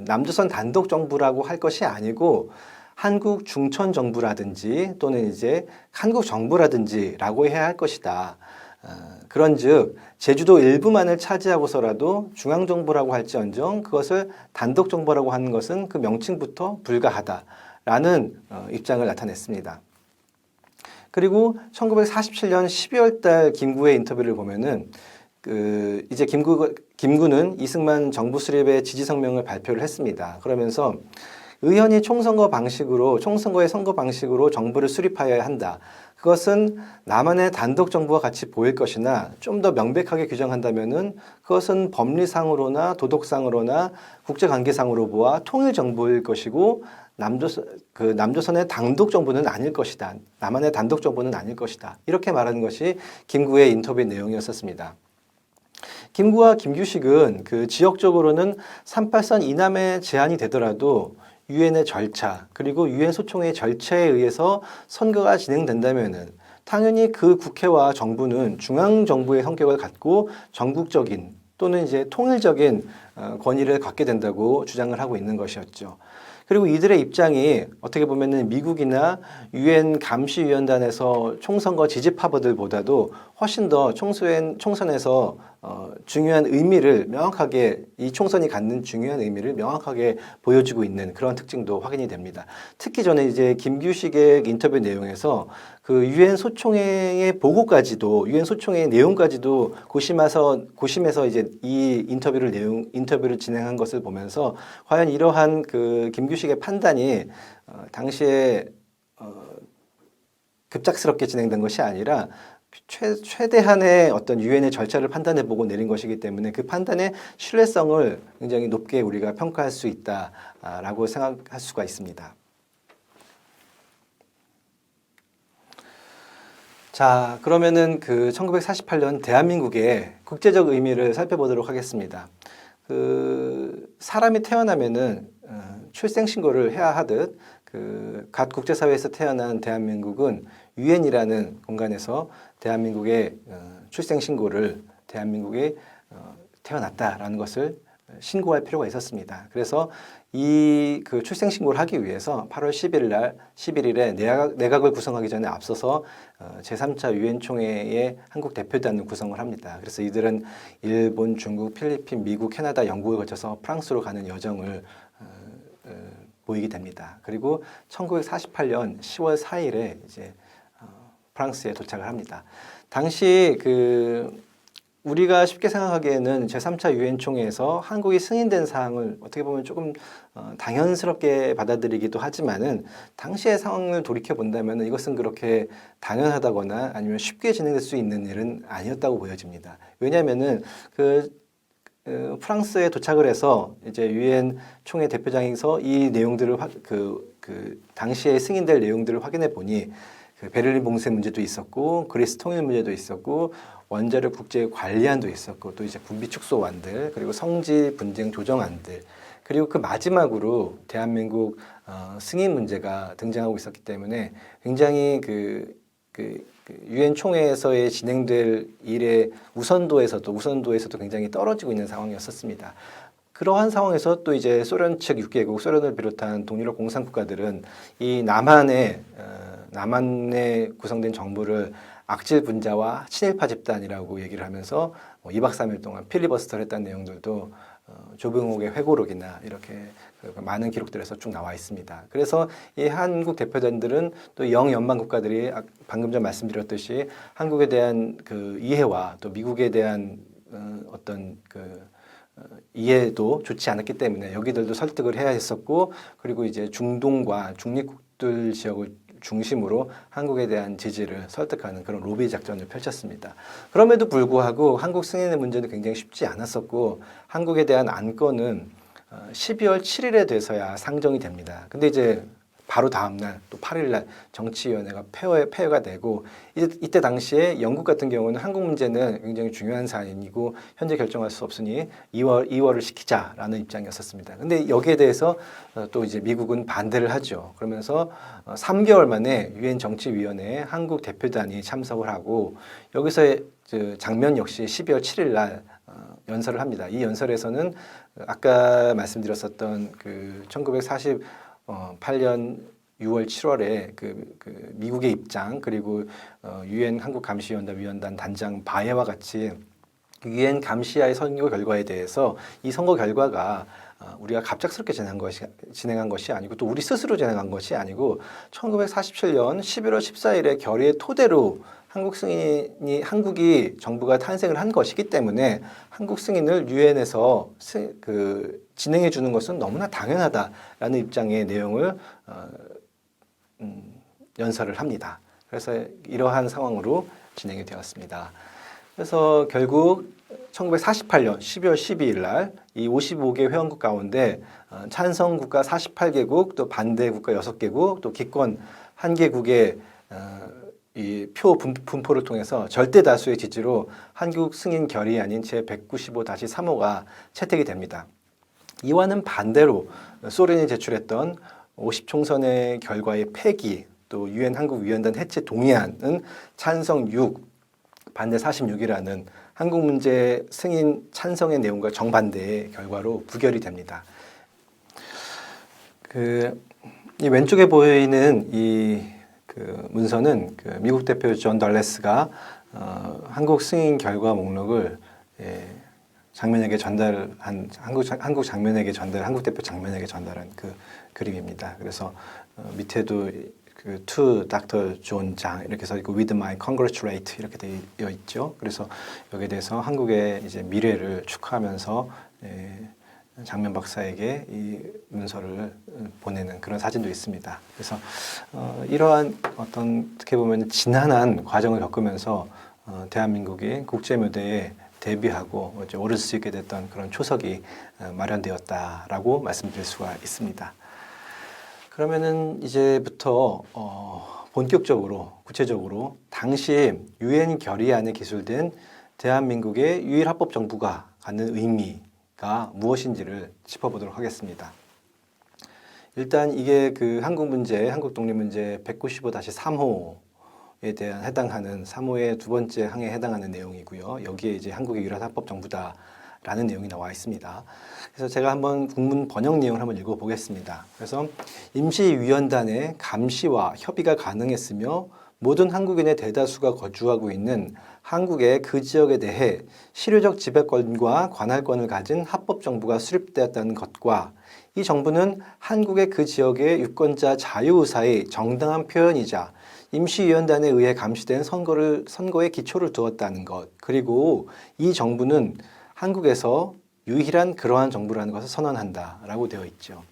Speaker 1: 남조선 단독 정부라고 할 것이 아니고 한국 중천 정부라든지 또는 이제 한국 정부라든지라고 해야 할 것이다. 그런즉 제주도 일부만을 차지하고서라도 중앙정부라고 할지언정 그것을 단독정부라고 하는 것은 그 명칭부터 불가하다라는 입장을 나타냈습니다. 그리고 1947년 12월 달 김구의 인터뷰를 보면은 이제 김구는 이승만 정부 수립의 지지 성명을 발표를 했습니다. 그러면서 의원이 총선거의 선거 방식으로 정부를 수립하여야 한다. 그것은 남한의 단독 정부와 같이 보일 것이나 좀 더 명백하게 규정한다면은 그것은 법리상으로나 도덕상으로나 국제관계상으로 보아 통일 정부일 것이고 남조선의 단독 정부는 아닐 것이다. 남한의 단독 정부는 아닐 것이다. 이렇게 말하는 것이 김구의 인터뷰 내용이었었습니다. 김구와 김규식은 그 지역적으로는 38선 이남에 제한이 되더라도 유엔의 절차 그리고 유엔 소총의 절차에 의해서 선거가 진행된다면은 당연히 그 국회와 정부는 중앙 정부의 성격을 갖고 전국적인 또는 이제 통일적인 권위를 갖게 된다고 주장을 하고 있는 것이었죠. 그리고 이들의 입장이 어떻게 보면은 미국이나 유엔 감시위원단에서 총선거 지지파들보다도 훨씬 더 총선에서 중요한 의미를 명확하게 이 총선이 갖는 중요한 의미를 명확하게 보여주고 있는 그런 특징도 확인이 됩니다. 특히 저는 이제 김규식의 인터뷰 내용에서 그 유엔 소총회의 보고까지도 유엔 소총회의 내용까지도 고심해서 이제 이 인터뷰를 진행한 것을 보면서 과연 이러한 그 김규식의 판단이 당시에 급작스럽게 진행된 것이 아니라 최대한의 어떤 유엔의 절차를 판단해보고 내린 것이기 때문에 그 판단의 신뢰성을 굉장히 높게 우리가 평가할 수 있다라고 생각할 수가 있습니다. 자, 그러면은 그 1948년 대한민국의 국제적 의미를 살펴보도록 하겠습니다. 그 사람이 태어나면은 출생 신고를 해야 하듯 그 각 국제사회에서 태어난 대한민국은 유엔이라는 공간에서 대한민국의 출생 신고를 대한민국에 태어났다라는 것을 신고할 필요가 있었습니다. 그래서 이 그 출생 신고를 하기 위해서 8월 11일에 내각을 구성하기 전에 앞서서 제3차 유엔 총회의 한국 대표단을 구성을 합니다. 그래서 이들은 일본, 중국, 필리핀, 미국, 캐나다, 영국을 거쳐서 프랑스로 가는 여정을 보이게 됩니다. 그리고 1948년 10월 4일에 이제 프랑스에 도착을 합니다. 당시 우리가 쉽게 생각하기에는 제3차 유엔 총회에서 한국이 승인된 사항을 어떻게 보면 조금 당연스럽게 받아들이기도 하지만은 당시의 상황을 돌이켜 본다면 이것은 그렇게 당연하다거나 아니면 쉽게 진행될 수 있는 일은 아니었다고 보여집니다. 왜냐하면은 프랑스에 도착을 해서 이제 유엔 총회 대표장에서 이 내용들을 당시에 승인될 내용들을 확인해 보니 베를린 봉쇄 문제도 있었고 그리스 통일 문제도 있었고 원자력 국제 관리안도 있었고 또 이제 군비 축소안들 그리고 성지 분쟁 조정안들 그리고 그 마지막으로 대한민국 승인 문제가 등장하고 있었기 때문에 굉장히 유엔 총회에서의 진행될 일의 우선도에서도 굉장히 떨어지고 있는 상황이었었습니다. 그러한 상황에서 또 이제 소련 측 6개국, 소련을 비롯한 동유럽 공산국가들은 이 남한에 구성된 정부를 악질 분자와 친일파 집단이라고 얘기를 하면서 2박 3일 동안 필리버스터를 했다는 내용들도 조병옥의 회고록이나 이렇게 많은 기록들에서 쭉 나와 있습니다. 그래서 이 한국 대표단들은 또 영연방 국가들이 방금 전 말씀드렸듯이 한국에 대한 이해와 또 미국에 대한 어떤 이해도 좋지 않았기 때문에 여기들도 설득을 해야 했었고 그리고 이제 중동과 중립국들 지역을 중심으로 한국에 대한 지지를 설득하는 그런 로비 작전을 펼쳤습니다. 그럼에도 불구하고 한국 승인의 문제는 굉장히 쉽지 않았었고 한국에 대한 안건은 12월 7일에 돼서야 상정이 됩니다. 근데 이제 바로 다음 날 또 8일 날 정치위원회가 폐회가 되고 이때 당시에 영국 같은 경우는 한국 문제는 굉장히 중요한 사안이고 현재 결정할 수 없으니 2월을 시키자라는 입장이었었습니다. 근데 여기에 대해서 또 이제 미국은 반대를 하죠. 그러면서 3개월 만에 유엔 정치위원회에 한국 대표단이 참석을 하고 여기서 장면 역시 12월 7일 날 연설을 합니다. 이 연설에서는 아까 말씀드렸었던 1948년 6월 7월에 미국의 입장 그리고 유엔 한국 감시위원단 위원단 단장 바예와 같이 유엔 감시아의 선거 결과에 대해서 이 선거 결과가 우리가 갑작스럽게 진행한 것이 아니고 또 우리 스스로 진행한 것이 아니고 1947년 11월 14일에 결의의 토대로 한국이 정부가 탄생을 한 것이기 때문에 한국 승인을 유엔에서 진행해 주는 것은 너무나 당연하다라는 입장의 내용을 연설을 합니다. 그래서 이러한 상황으로 진행이 되었습니다. 그래서 결국 1948년 12월 12일 날 이 55개 회원국 가운데 찬성 국가 48개국, 또 반대 국가 6개국, 또 기권 1개국의 이 표 분포를 통해서 절대 다수의 지지로 한국 승인 결의안인 제195-3호가 채택이 됩니다. 이와는 반대로 소련이 제출했던 50총선의 결과의 폐기, 또 유엔 한국위원단 해체 동의안은 찬성 6, 반대 46이라는 한국 문제 승인 찬성의 내용과 정반대의 결과로 부결이 됩니다. 이 왼쪽에 보이는 이 문서는 미국 대표 존 덜레스가 한국 승인 결과 목록을 장면에게 전달한 한국 대표 장면에게 전달한 그림입니다. 그래서 밑에도 to Dr. 존 장 이렇게 써 있고 with my congratulate 이렇게 되어 있죠. 그래서 여기에 대해서 한국의 이제 미래를 축하하면서 장면 박사에게 이 문서를 보내는 그런 사진도 있습니다. 그래서 이러한 어떻게 보면 지난한 과정을 겪으면서 대한민국이 국제 무대에 데뷔하고 이제 오를 수 있게 됐던 그런 초석이 마련되었다라고 말씀드릴 수가 있습니다. 그러면은 이제부터 본격적으로 구체적으로 당시 유엔 결의안에 기술된 대한민국의 유일 합법 정부가 갖는 의미가 무엇인지를 짚어보도록 하겠습니다. 일단 이게 한국 문제, 한국 독립 문제 195-3호에 해당하는 3호의 두 번째 항에 해당하는 내용이고요. 여기에 이제 한국의 유일한 합법 정부다 라는 내용이 나와 있습니다. 그래서 제가 한번 국문 번역 내용을 한번 읽어보겠습니다. 그래서 임시위원단의 감시와 협의가 가능했으며 모든 한국인의 대다수가 거주하고 있는 한국의 그 지역에 대해 실효적 지배권과 관할권을 가진 합법정부가 수립되었다는 것과 이 정부는 한국의 그 지역의 유권자 자유의사의 정당한 표현이자 임시위원단에 의해 감시된 선거에 기초를 두었다는 것, 그리고 이 정부는 한국에서 유일한 그러한 정부라는 것을 선언한다라고 되어 있죠.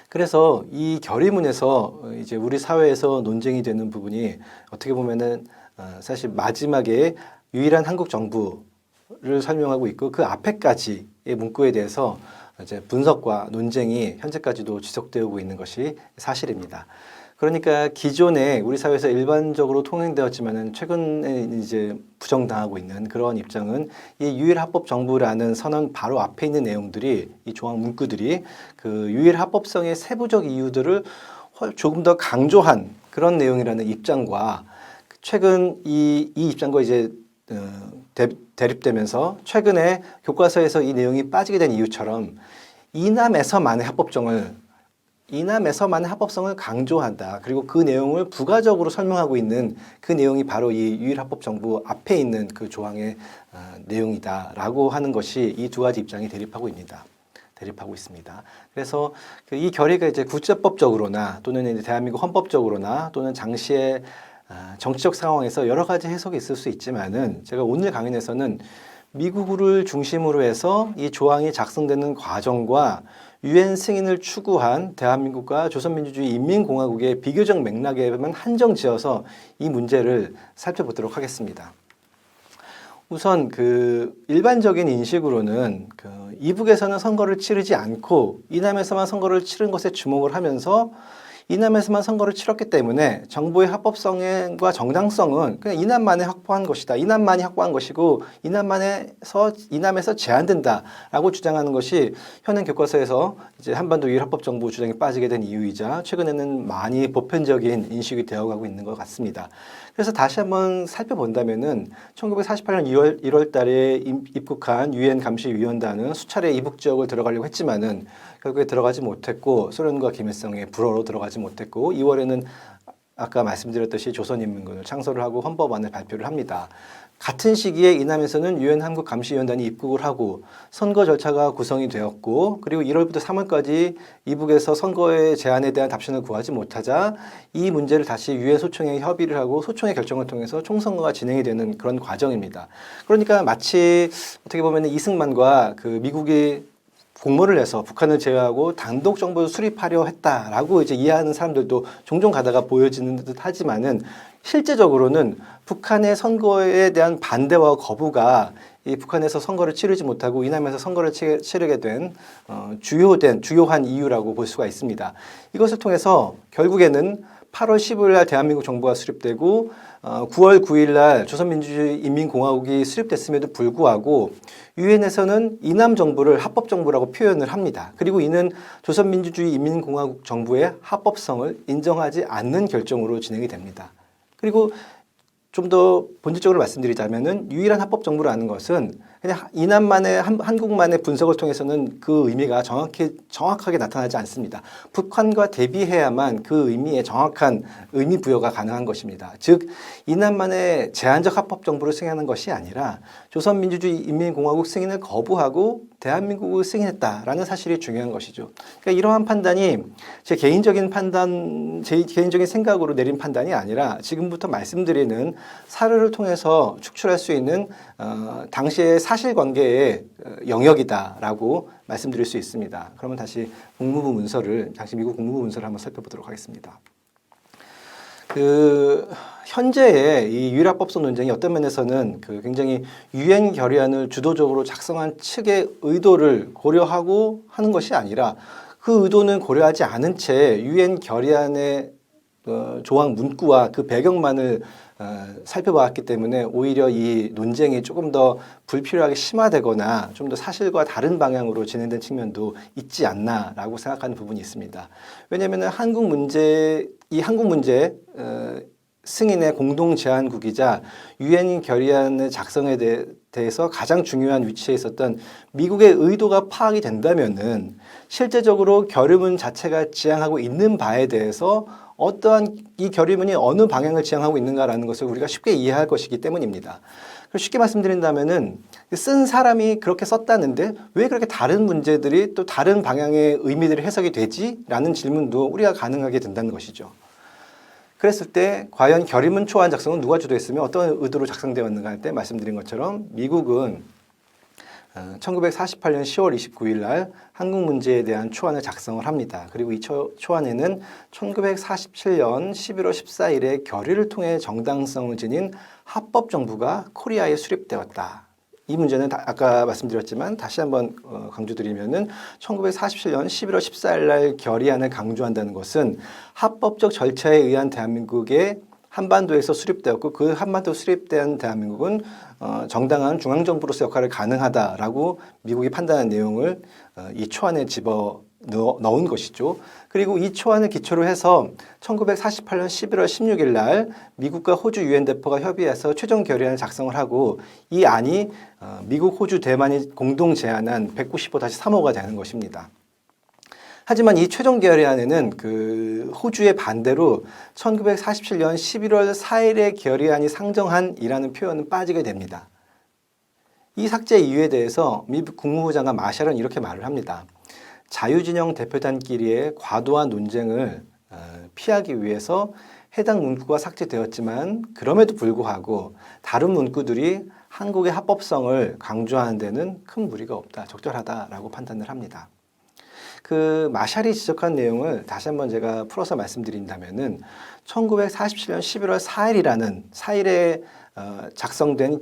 Speaker 1: 그래서 이 결의문에서 이제 우리 사회에서 논쟁이 되는 부분이 어떻게 보면은 사실 마지막에 유일한 한국 정부를 설명하고 있고 그 앞에까지의 문구에 대해서 이제 분석과 논쟁이 현재까지도 지속되고 있는 것이 사실입니다. 그러니까 기존에 우리 사회에서 일반적으로 통행되었지만은 최근에 이제 부정당하고 있는 그런 입장은 이 유일합법정부라는 선언 바로 앞에 있는 내용들이 이 조항 문구들이 그 유일합법성의 세부적 이유들을 조금 더 강조한 그런 내용이라는 입장과 최근 이 입장과 이제 대립되면서 최근에 교과서에서 이 내용이 빠지게 된 이유처럼 이남에서만의 합법성을 강조한다. 그리고 그 내용을 부가적으로 설명하고 있는 그 내용이 바로 이 유일합법정부 앞에 있는 그 조항의 내용이다라고 하는 것이 이 두 가지 입장이 대립하고 있습니다. 그래서 이 결의가 이제 국제법적으로나 또는 이제 대한민국 헌법적으로나 또는 당시의 정치적 상황에서 여러 가지 해석이 있을 수 있지만은 제가 오늘 강연에서는 미국을 중심으로 해서 이 조항이 작성되는 과정과 유엔 승인을 추구한 대한민국과 조선민주주의 인민공화국의 비교적 맥락에만 한정 지어서 이 문제를 살펴보도록 하겠습니다. 우선 그 일반적인 인식으로는 그 이북에서는 선거를 치르지 않고 이남에서만 선거를 치른 것에 주목을 하면서 이남에서만 선거를 치렀기 때문에 정부의 합법성과 정당성은 그냥 이남만이 확보한 것이다. 이남만이 확보한 것이고 이남에서 제한된다라고 주장하는 것이 현행 교과서에서 이제 한반도 유일합법정부 주장에 빠지게 된 이유이자 최근에는 많이 보편적인 인식이 되어가고 있는 것 같습니다. 그래서 다시 한번 살펴본다면은 1948년 1월 달에 입국한 유엔 감시위원단은 수차례 이북 지역을 들어가려고 했지만은 결국에 들어가지 못했고 소련과 김일성의 불허로 들어가지 못했고 2월에는 아까 말씀드렸듯이 조선인민군을 창설을 하고 헌법안을 발표를 합니다. 같은 시기에 이남에서는 유엔 한국 감시위원단이 입국을 하고 선거 절차가 구성이 되었고 그리고 1월부터 3월까지 이북에서 선거의 제안에 대한 답변을 구하지 못하자 이 문제를 다시 유엔 소총에 협의를 하고 소총의 결정을 통해서 총선거가 진행이 되는 그런 과정입니다. 그러니까 마치 어떻게 보면 이승만과 그 미국이 공모를 해서 북한을 제외하고 단독 정부를 수립하려 했다라고 이제 이해하는 사람들도 종종 가다가 보여지는 듯 하지만은 실제적으로는 북한의 선거에 대한 반대와 거부가 이 북한에서 선거를 치르지 못하고 이남에서 선거를 치르게 된 주요한 이유라고 볼 수가 있습니다. 이것을 통해서 결국에는 8월 15일 날 대한민국 정부가 수립되고 9월 9일 날 조선민주주의 인민공화국이 수립됐음에도 불구하고 유엔에서는 이남 정부를 합법 정부라고 표현을 합니다. 그리고 이는 조선민주주의 인민공화국 정부의 합법성을 인정하지 않는 결정으로 진행이 됩니다. 그리고 좀 더 본질적으로 말씀드리자면은 유일한 합법 정부라는 것은 그냥 이남만의 한국만의 분석을 통해서는 그 의미가 정확하게 나타나지 않습니다. 북한과 대비해야만 그 의미에 정확한 의미 부여가 가능한 것입니다. 즉 이남만의 제한적 합법 정부를 승인하는 것이 아니라 조선민주주의 인민공화국 승인을 거부하고 대한민국을 승인했다라는 사실이 중요한 것이죠. 그러니까 이러한 판단이 제 개인적인 생각으로 내린 판단이 아니라 지금부터 말씀드리는 사례를 통해서 축출할 수 있는 당시의 사실관계의 영역이다라고 말씀드릴 수 있습니다. 그러면 다시 당시 미국 국무부 문서를 한번 살펴보도록 하겠습니다. 현재의 이 유일합법성 논쟁이 어떤 면에서는 굉장히 유엔 결의안을 주도적으로 작성한 측의 의도를 고려하고 하는 것이 아니라 그 의도는 고려하지 않은 채 유엔 결의안의 조항 문구와 그 배경만을 살펴봤기 때문에 오히려 이 논쟁이 조금 더 불필요하게 심화되거나 좀 더 사실과 다른 방향으로 진행된 측면도 있지 않나라고 생각하는 부분이 있습니다. 왜냐하면 한국 문제 승인의 공동 제안국이자 유엔 결의안의 작성에 대해서 가장 중요한 위치에 있었던 미국의 의도가 파악이 된다면은 실제적으로 결의문 자체가 지향하고 있는 바에 대해서 어떠한 이 결의문이 어느 방향을 지향하고 있는가라는 것을 우리가 쉽게 이해할 것이기 때문입니다. 쉽게 말씀드린다면은 쓴 사람이 그렇게 썼다는데 왜 그렇게 다른 문제들이 또 다른 방향의 의미들이 해석이 되지? 라는 질문도 우리가 가능하게 된다는 것이죠. 그랬을 때 과연 결의문 초안 작성은 누가 주도했으며 어떤 의도로 작성되었는가 할 때 말씀드린 것처럼 미국은 1948년 10월 29일 날 한국 문제에 대한 초안을 작성을 합니다. 그리고 이 초안에는 1947년 11월 14일에 결의를 통해 정당성을 지닌 합법정부가 코리아에 수립되었다. 이 문제는 아까 말씀드렸지만 다시 한번 강조드리면은 1947년 11월 14일 날 결의안을 강조한다는 것은 합법적 절차에 의한 대한민국의 한반도에서 수립되었고 그 한반도 수립된 대한민국은 정당한 중앙정부로서 역할을 가능하다라고 미국이 판단한 내용을 이 초안에 집어 넣은 것이죠. 그리고 이 초안을 기초로 해서 1948년 11월 16일 날 미국과 호주 유엔 대표가 협의해서 최종 결의안을 작성을 하고 이 안이 미국, 호주, 대만이 공동 제안한 195-3호가 되는 것입니다. 하지만 이 최종 결의안에는 그 호주의 반대로 1947년 11월 4일에 결의안이 상정한이라는 표현은 빠지게 됩니다. 이 삭제 이유에 대해서 미국 국무부 장관 마샬은 이렇게 말을 합니다. 자유진영 대표단끼리의 과도한 논쟁을 피하기 위해서 해당 문구가 삭제되었지만 그럼에도 불구하고 다른 문구들이 한국의 합법성을 강조하는 데는 큰 무리가 없다, 적절하다라고 판단을 합니다. 그 마샬이 지적한 내용을 다시 한번 제가 풀어서 말씀드린다면은 1947년 11월 4일이라는 4일에 작성된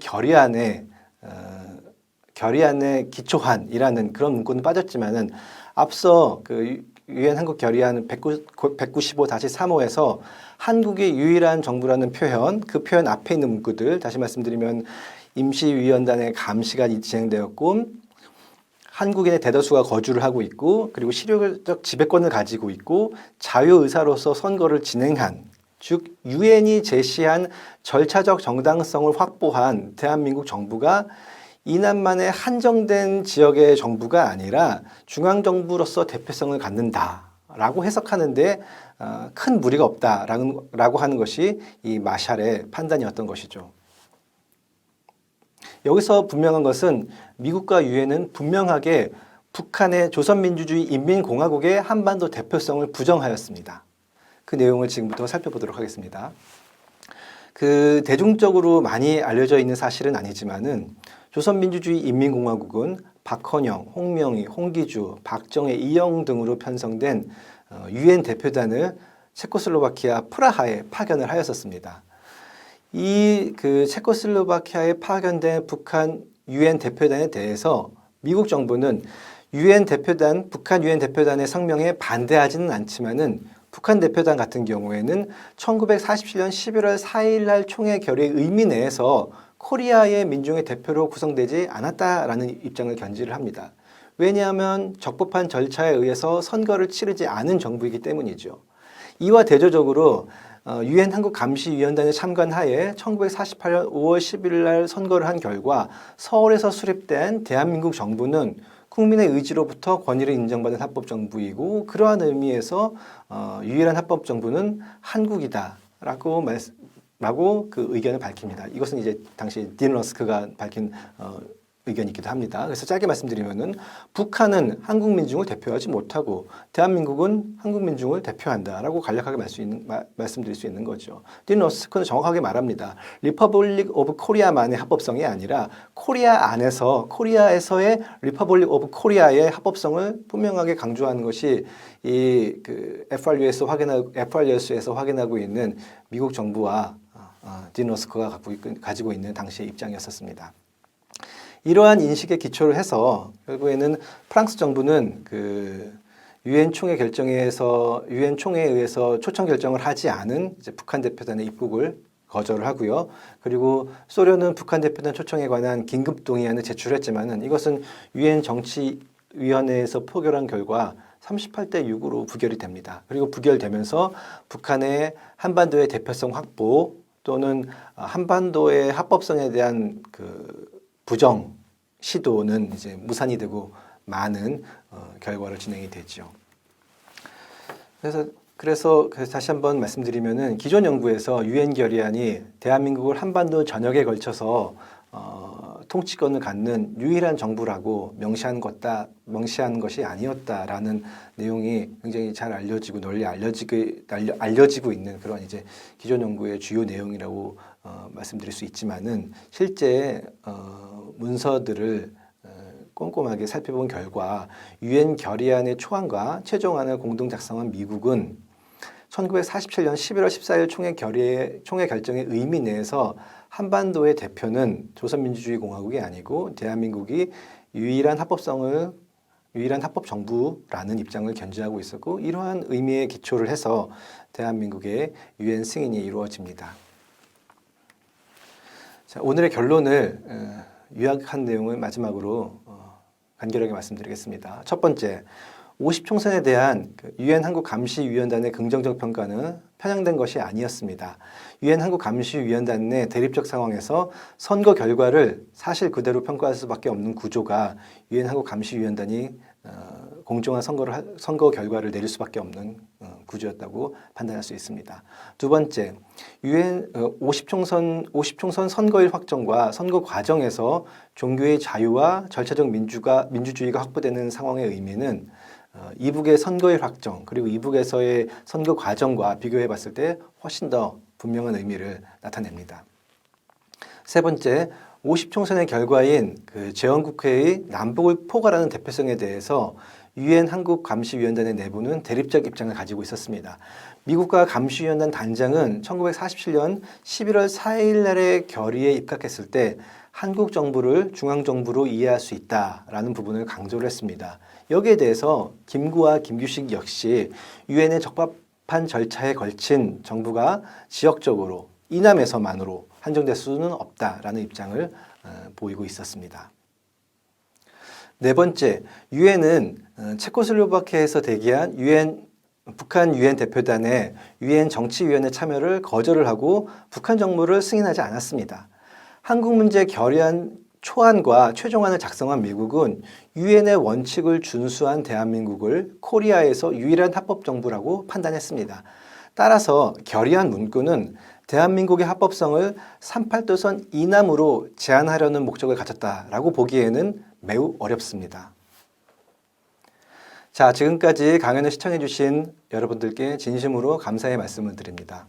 Speaker 1: 결의안에 기초한이라는 그런 문구는 빠졌지만은 앞서 그 유엔 한국 결의안 195-3호에서 한국이 유일한 정부라는 표현, 그 표현 앞에 있는 문구들 다시 말씀드리면 임시위원단의 감시가 진행되었고 한국인의 대다수가 거주를 하고 있고 그리고 실효적 지배권을 가지고 있고 자유의사로서 선거를 진행한 즉 유엔이 제시한 절차적 정당성을 확보한 대한민국 정부가 이남만의 한정된 지역의 정부가 아니라 중앙정부로서 대표성을 갖는다라고 해석하는데 큰 무리가 없다라고 하는 것이 이 마샬의 판단이었던 것이죠. 여기서 분명한 것은 미국과 유엔은 분명하게 북한의 조선민주주의 인민공화국의 한반도 대표성을 부정하였습니다. 그 내용을 지금부터 살펴보도록 하겠습니다. 그 대중적으로 많이 알려져 있는 사실은 아니지만은 조선민주주의 인민공화국은 박헌영, 홍명희, 홍기주, 박정혜, 이영 등으로 편성된 유엔 대표단을 체코슬로바키아 프라하에 파견을 하였었습니다. 이 그 체코슬로바키아에 파견된 북한 유엔 대표단에 대해서 미국 정부는 북한 유엔 대표단의 성명에 반대하지는 않지만은 북한 대표단 같은 경우에는 1947년 11월 4일 날 총회 결의 의미 내에서 코리아의 민중의 대표로 구성되지 않았다라는 입장을 견지를 합니다. 왜냐하면 적법한 절차에 의해서 선거를 치르지 않은 정부이기 때문이죠. 이와 대조적으로 유엔 한국감시위원단의 참관하에 1948년 5월 11일 날 선거를 한 결과 서울에서 수립된 대한민국 정부는 국민의 의지로부터 권위를 인정받은 합법정부이고 그러한 의미에서 유일한 합법정부는 한국이다라고 그 의견을 밝힙니다. 이것은 이제 당시 딘 러스크가 밝힌 의견이기도 합니다. 그래서 짧게 말씀드리면은 북한은 한국 민중을 대표하지 못하고 대한민국은 한국 민중을 대표한다라고 간략하게 말씀드릴 수 있는 거죠. 딘 러스크는 정확하게 말합니다. 리퍼블릭 오브 코리아만의 합법성이 아니라 코리아에서의 리퍼블릭 오브 코리아의 합법성을 분명하게 강조하는 것이 이 그 FRUS에서 확인하고 있는 미국 정부와 딘 러스크가 가지고 있는 당시의 입장이었었습니다. 이러한 인식에 기초를 해서 결국에는 프랑스 정부는 그 유엔 총회에 의해서 초청 결정을 하지 않은 이제 북한 대표단의 입국을 거절을 하고요. 그리고 소련은 북한 대표단 초청에 관한 긴급 동의안을 제출했지만은 이것은 유엔 정치위원회에서 표결한 결과 38대 6으로 부결이 됩니다. 그리고 부결되면서 북한의 한반도의 대표성 확보 또는 한반도의 합법성에 대한 그 부정 시도는 이제 무산이 되고 많은 결과로 진행이 되죠. 그래서 다시 한번 말씀드리면은 기존 연구에서 유엔 결의안이 대한민국을 한반도 전역에 걸쳐서 통치권을 갖는 유일한 정부라고 명시한 것이 아니었다라는 내용이 굉장히 잘 알려지고 널리 알려지고 있는 그런 이제 기존 연구의 주요 내용이라고 말씀드릴 수 있지만은 실제 문서들을 꼼꼼하게 살펴본 결과 유엔 결의안의 초안과 최종안을 공동 작성한 미국은 1947년 11월 14일 총회 결정의 의미 내에서 한반도의 대표는 조선민주주의공화국이 아니고 대한민국이 유일한 합법 정부라는 입장을 견지하고 있었고 이러한 의미에 기초를 해서 대한민국의 유엔 승인이 이루어집니다. 자, 오늘의 결론을 요약한 내용을 마지막으로 간결하게 말씀드리겠습니다. 첫 번째, 50총선에 대한 유엔 한국감시위원단의 긍정적 평가는 편향된 것이 아니었습니다. 유엔 한국감시위원단 내 대립적 상황에서 선거 결과를 사실 그대로 평가할 수밖에 없는 구조가 유엔 한국감시위원단이 공정한 선거 결과를 내릴 수밖에 없는 구조였다고 판단할 수 있습니다. 두 번째, 유엔 50총선 선거일 확정과 선거 과정에서 종교의 자유와 절차적 민주주의가 확보되는 상황의 의미는 이북의 선거일 확정 그리고 이북에서의 선거 과정과 비교해 봤을 때 훨씬 더 분명한 의미를 나타냅니다. 세 번째, 50총선의 결과인 재헌국회의 남북을 포괄하는 대표성에 대해서 유엔 한국감시위원단의 내부는 대립적 입장을 가지고 있었습니다. 미국과 감시위원단 단장은 1947년 11월 4일 날의 결의에 입각했을 때 한국 정부를 중앙정부로 이해할 수 있다라는 부분을 강조를 했습니다. 여기에 대해서 김구와 김규식 역시 유엔의 적합한 절차에 걸친 정부가 지역적으로 이남에서만으로 한정될 수는 없다라는 입장을 보이고 있었습니다. 네 번째, 유엔은 체코슬로바키아에서 대기한 북한 유엔 대표단의 유엔 정치위원회 참여를 거절을 하고 북한 정부를 승인하지 않았습니다. 한국 문제 결의안 초안과 최종안을 작성한 미국은 유엔의 원칙을 준수한 대한민국을 코리아에서 유일한 합법 정부라고 판단했습니다. 따라서 결의안 문구는 대한민국의 합법성을 38도선 이남으로 제한하려는 목적을 가졌다라고 보기에는 매우 어렵습니다. 자, 지금까지 강연을 시청해 주신 여러분들께 진심으로 감사의 말씀을 드립니다.